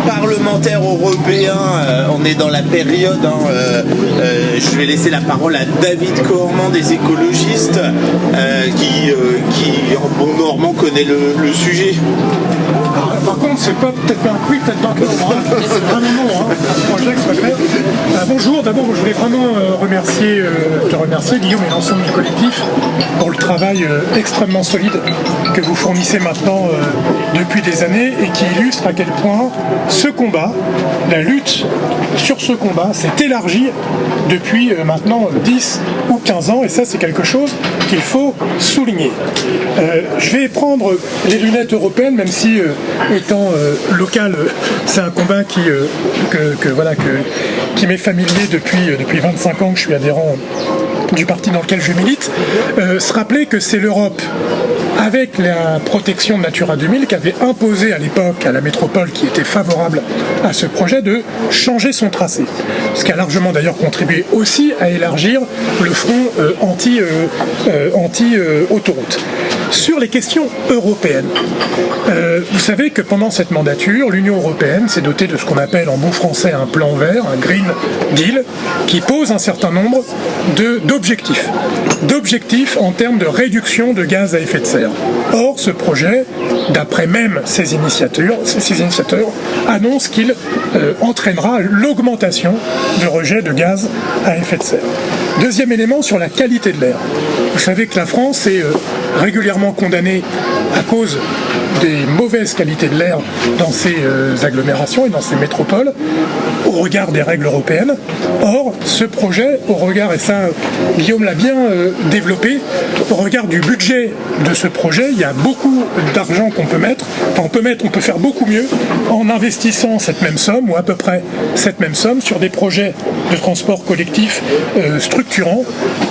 parlementaires européens, on est dans la période, je vais laisser la parole à David Cormand des écologistes, qui en bon normand connaît le sujet. Par contre, c'est pas peut-être pas un quick, peut-être pas un cœur, c'est vraiment non, un projet que soit clair. Bonjour, d'abord je voulais vraiment te remercier Guillaume et l'ensemble du collectif pour le travail extrêmement solide que vous fournissez maintenant depuis des années et qui illustre à quel point ce combat, la lutte sur ce combat s'est élargie depuis maintenant 10 ou 15 ans et ça c'est quelque chose qu'il faut souligner. Je vais prendre les lunettes européennes, même si étant local, c'est un combat qui m'est familier depuis 25 ans que je suis adhérent du parti dans lequel je milite. Se rappeler que c'est l'Europe, avec la protection de Natura 2000, qui avait imposé à l'époque à la métropole qui était favorable à ce projet de changer son tracé. Ce qui a largement d'ailleurs contribué aussi à élargir le front anti-autoroute. Sur les questions européennes, vous savez que pendant cette mandature, l'Union européenne s'est dotée de ce qu'on appelle en bon français un plan vert, un Green Deal, qui pose un certain nombre d'objectifs en termes de réduction de gaz à effet de serre. Or, ce projet, d'après même ses initiateurs, annonce qu'il entraînera l'augmentation de rejet de gaz à effet de serre. Deuxième élément sur la qualité de l'air. Vous savez que la France est régulièrement condamnée à cause des mauvaises qualités de l'air dans ses agglomérations et dans ses métropoles, au regard des règles européennes. Or, ce projet, au regard, et ça Guillaume l'a bien développé, au regard du budget de ce projet, il y a beaucoup d'argent qu'on peut mettre, on peut faire beaucoup mieux en investissant cette même somme, ou à peu près cette même somme, sur des projets de transport collectif structurants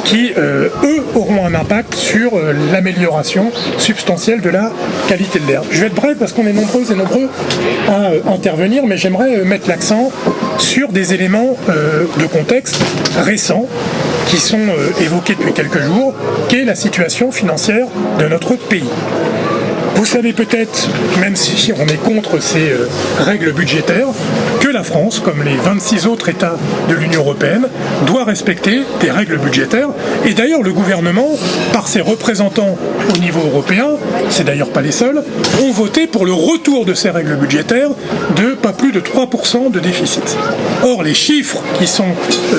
qui, eux, auront un impact sur l'amélioration substantielle de la qualité de l'air. Je vais être bref parce qu'on est nombreuses et nombreux à intervenir, mais j'aimerais mettre l'accent sur des éléments de contexte récents qui sont évoqués depuis quelques jours, qu'est la situation financière de notre pays. Vous savez peut-être, même si on est contre ces règles budgétaires, que la France, comme les 26 autres États de l'Union européenne, doit respecter des règles budgétaires. Et d'ailleurs, le gouvernement, par ses représentants au niveau européen, c'est d'ailleurs pas les seuls, ont voté pour le retour de ces règles budgétaires de pas plus de 3% de déficit. Or, les chiffres qui sont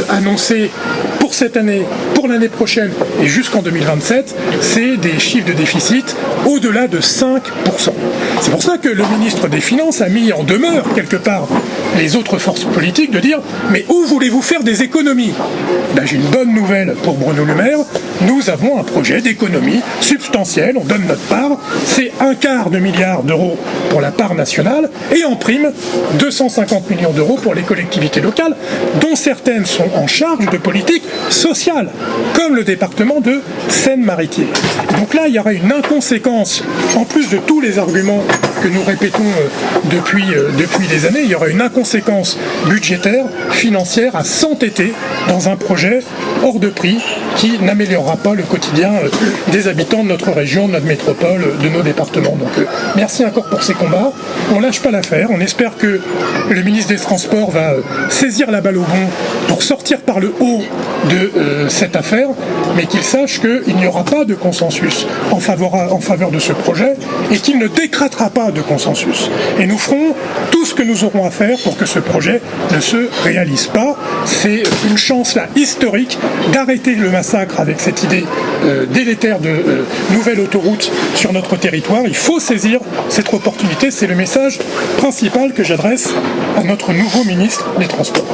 annoncés pour cette année, pour l'année prochaine et jusqu'en 2027, c'est des chiffres de déficit au-delà de 5%. C'est pour ça que le ministre des Finances a mis en demeure, quelque part, les autres forces politiques de dire « Mais où voulez-vous faire des économies ?» J'ai une bonne nouvelle pour Bruno Le Maire, nous avons un projet d'économie substantielle, on donne notre part, c'est 1/4 de milliard d'euros pour la part nationale, et en prime, 250 millions d'euros pour les collectivités locales, dont certaines sont en charge de politique sociale, comme le département de Seine-Maritime. Donc là, il y aura une inconséquence, en plus de tous les arguments que nous répétons depuis des années, il y aura une inconséquence budgétaire, financière à s'entêter dans un projet hors de prix qui n'améliorera pas le quotidien des habitants de notre région, de notre métropole, de nos départements. Donc merci encore pour ces combats. On lâche pas l'affaire. On espère que le ministre des Transports va saisir la balle au bon pour sortir par le haut de cette affaire, mais qu'il sache qu'il n'y aura pas de consensus en faveur de ce projet et qu'il ne décrétera pas de consensus. Et nous ferons tout ce que nous aurons à faire pour que ce projet ne se réalise pas. C'est une chance là historique d'arrêter le massacre avec cette idée délétère de nouvelle autoroute sur notre territoire. Il faut saisir cette opportunité. C'est le message principal que j'adresse à notre nouveau ministre des Transports.